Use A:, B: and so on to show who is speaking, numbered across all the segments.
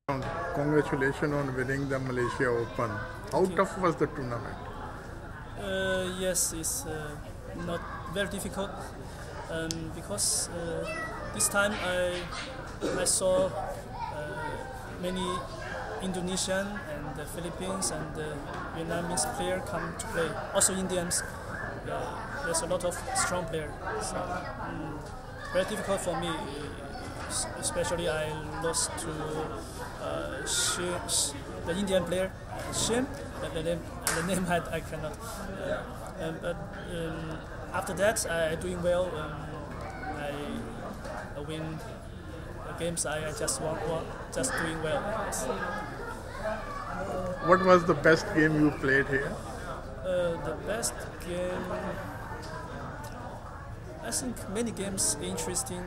A: Congratulations on winning the Malaysia Open. How tough was the tournament?
B: Yes, it's not very difficult because this time I saw many Indonesian and the Philippines and Vietnamese players come to play. Also Indians. There's a lot of strong players. So, very difficult for me. Especially I lost to the Indian player Shin. The name I cannot. But after that I doing well. I win games. I just won, just doing well. Yes.
A: What was the best game you played here?
B: The best game. I think many games interesting.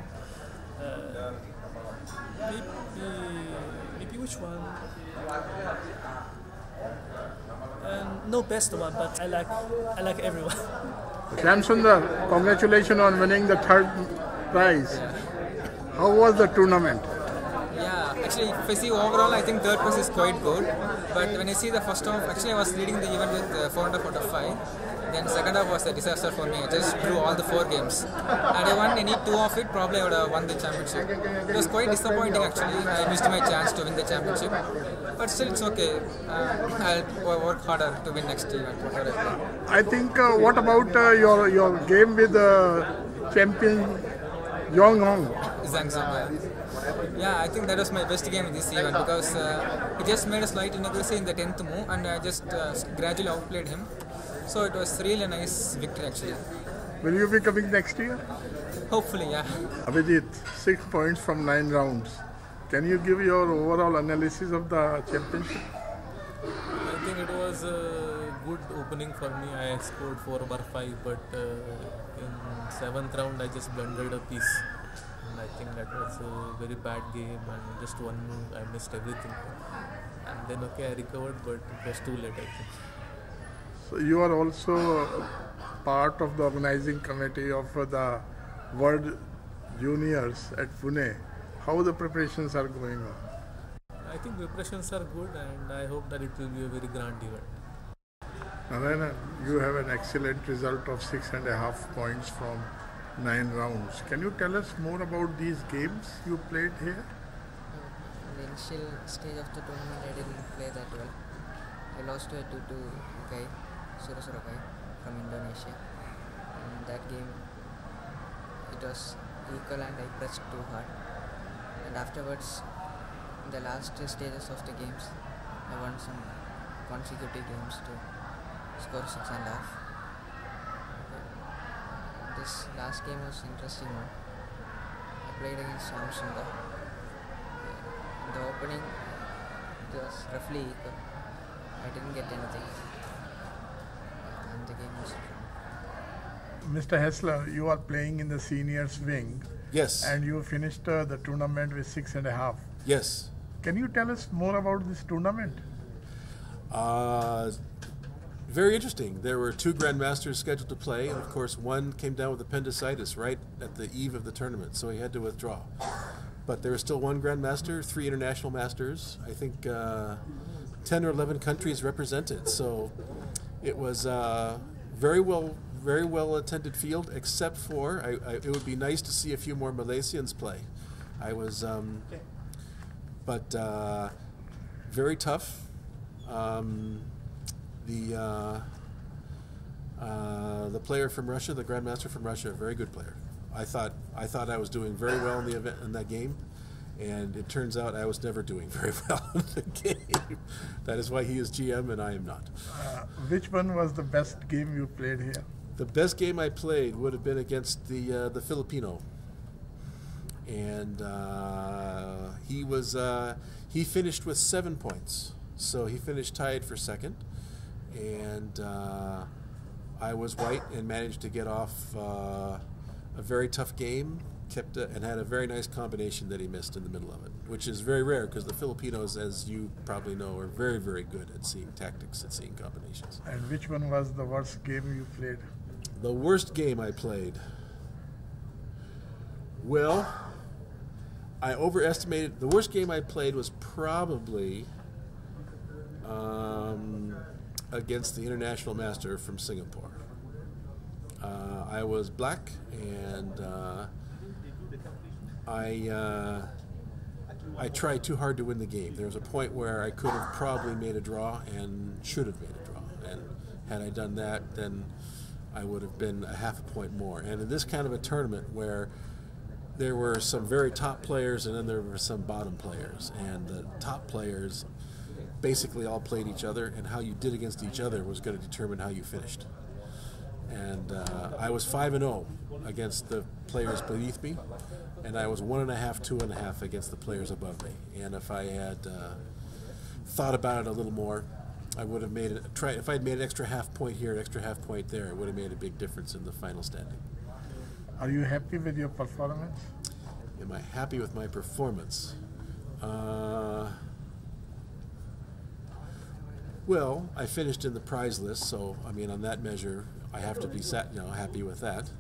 B: Maybe which one? No best one, but I like everyone.
A: Shamsundar, congratulations on winning the third prize.
C: Yeah.
A: How was the tournament?
C: Yeah, actually, if I see overall, I think third place is quite good. But when I see the first half, actually, I was leading the event with 400 out of 5. Then second half was a disaster for me. I just drew all the 4 games. And I won any 2 of it, probably I would have won the championship. It was quite disappointing actually. I missed my chance to win the championship. But still, it's okay. I'll work harder to win next event. Whatever I play.
A: I think, what about your game with champion Yong Hong?
C: Zhang Zhang. Yeah, I think that was my best game in this event because he just made a slight inaccuracy in the 10th move and I just gradually outplayed him. So it was really a nice victory actually.
A: Will you be coming next year?
C: Hopefully, yeah.
A: Abhijit, 6 points from 9 rounds. Can you give your overall analysis of the championship?
D: I think it was a good opening for me. I scored 4 over 5, but in 7th round I just blundered a piece. And I think that was a very bad game and just one move I missed everything. And then okay, I recovered, but it was too late I think.
A: So you are also part of the organizing committee of the World Juniors at Pune. How the preparations are going on?
D: I think preparations are good and I hope that it will be a very grand event.
A: Narayana, you have an excellent result of 6.5 points from 9 rounds. Can you tell us more about these games you played here?
E: In the initial stage of the tournament, I didn't play that well. I lost to a 2-2 guy, Surasura guy from Indonesia. In that game, it was equal and I pressed too hard. And afterwards, in the last stages of the games, I won some consecutive games to score 6.5. This last game was an interesting one. I played against Shamsundar. In the opening, it was roughly equal. I didn't get anything. And the game was drawn.
A: Mr. Hessler, you are playing in the seniors wing.
F: Yes.
A: And you finished the tournament with 6.5.
F: Yes.
A: Can you tell us more about this tournament?
F: Very interesting. There were 2 grandmasters scheduled to play, and of course one came down with appendicitis right at the eve of the tournament, so he had to withdraw. But there was still 1 grandmaster, 3 international masters, I think 10 or 11 countries represented. So it was very well attended field, except for it would be nice to see a few more Malaysians play. I was, but very tough. The player from Russia, the grandmaster from Russia, a very good player. I thought I was doing very well in the event in that game, and it turns out I was never doing very well in the game. That is why he is GM and I am not.
A: Which one was the best game you played here?
F: The best game I played would have been against the Filipino, and he finished with 7 points, so he finished tied for second, and I was white and managed to get off a very tough game, and had a very nice combination that he missed in the middle of it, which is very rare because the Filipinos, as you probably know, are very, very good at seeing tactics, at seeing combinations.
A: And which one was the worst game you played?
F: The worst game I played? Well, I overestimated. The worst game I played was probably against the international master from Singapore. I was black, and I tried too hard to win the game. There was a point where I could have probably made a draw and should have made a draw. And had I done that, then I would have been a half a point more. And in this kind of a tournament where there were some very top players and then there were some bottom players, and the top players basically all played each other, and how you did against each other was going to determine how you finished. And I was 5-0 against the players beneath me, and I was 1.5, 2.5 against the players above me. And if I had thought about it a little more, I would have made it. If I had made an extra half point here, an extra half point there, it would have made a big difference in the final standing.
A: Are you happy with your performance?
F: Am I happy with my performance? Well, I finished in the prize list, so I mean, on that measure, I have to be happy with that.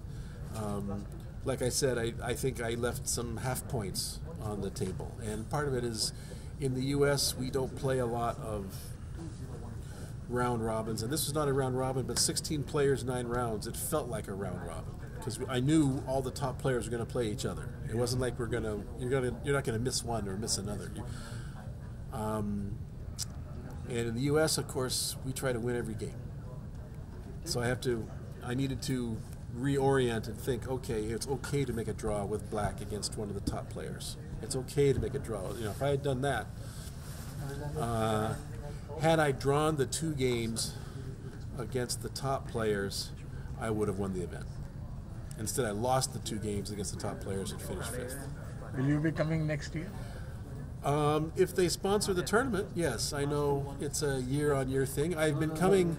F: Like I said, I think I left some half points on the table, and part of it is, in the U.S. we don't play a lot of round robins, and this was not a round robin, but 16 players, 9 rounds. It felt like a round robin because I knew all the top players were going to play each other. It wasn't like you're not going to miss one or miss another. And in the U.S., of course, we try to win every game. So I needed to reorient and think, okay, it's okay to make a draw with black against one of the top players. It's okay to make a draw. If I had done that, had I drawn the 2 games against the top players, I would have won the event. Instead, I lost the 2 games against the top players and finished 5th.
A: Will you be coming next year?
F: If they sponsor the tournament, yes. I know it's a year-on-year thing. I've been coming.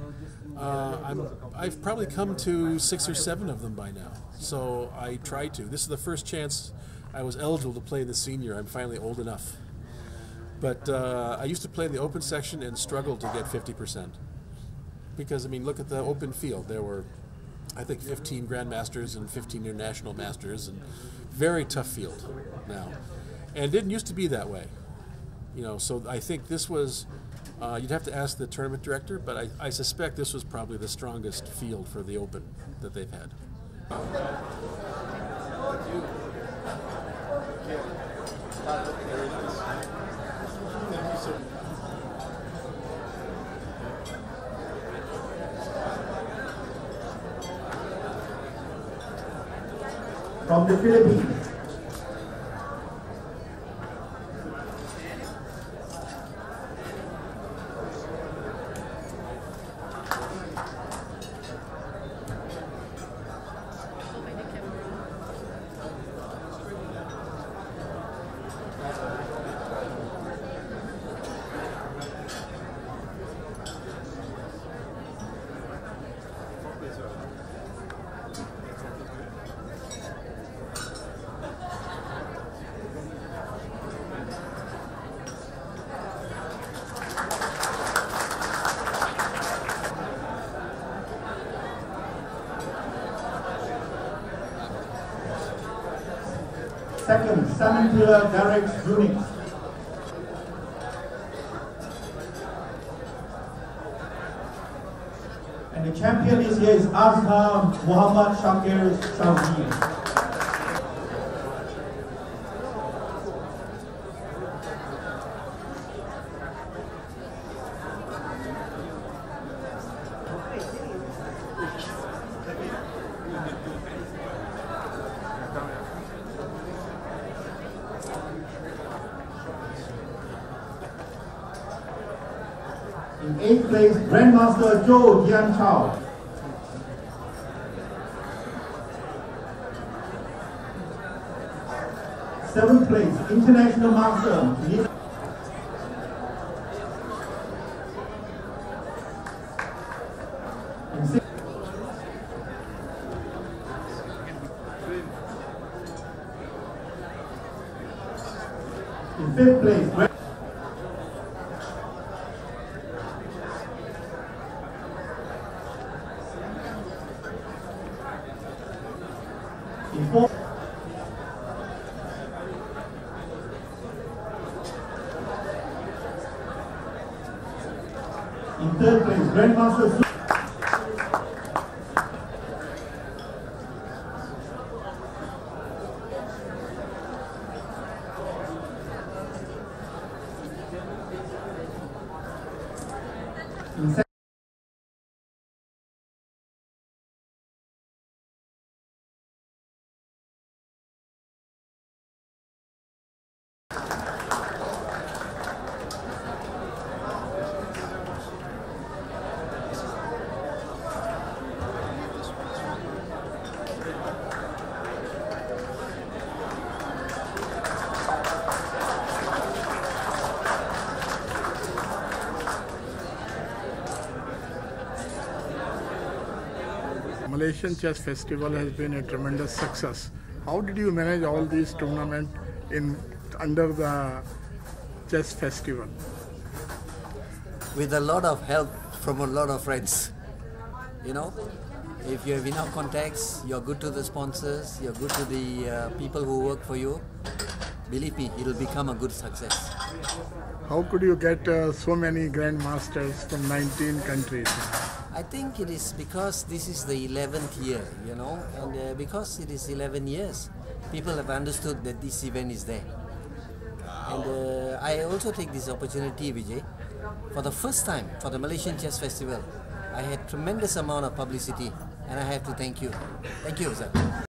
F: I've probably come to 6 or 7 of them by now. So I try to. This is the first chance I was eligible to play in the senior. I'm finally old enough. But I used to play in the open section and struggled to get 50%. Because, I mean, look at the open field. There were, I think, 15 Grandmasters and 15 International Masters, and very tough field now. And it didn't used to be that way. So I think this was, you'd have to ask the tournament director, but I suspect this was probably the strongest field for the Open that they've had.
G: From the Philippines, second, Samantha Derek Unix. And the champion this year is Azhar Muhammad Shakir Shawji. In 8th place, Grandmaster Zhou Jian Chao. Seventh place, International Master. In 5th place, In third place, Grandmaster
A: Malaysian Chess Festival has been a tremendous success. How did you manage all these tournaments under the chess festival?
H: With a lot of help from a lot of friends. You know, if you have enough contacts, you're good to the sponsors, you're good to the people who work for you, believe me, it'll become a good success.
A: How could you get so many grandmasters from 19 countries?
H: I think it is because this is the 11th year, you know, and because it is 11 years, people have understood that this event is there. And I also take this opportunity, Vijay, for the first time for the Malaysian Chess Festival, I had tremendous amount of publicity, and I have to thank you. Thank you, sir.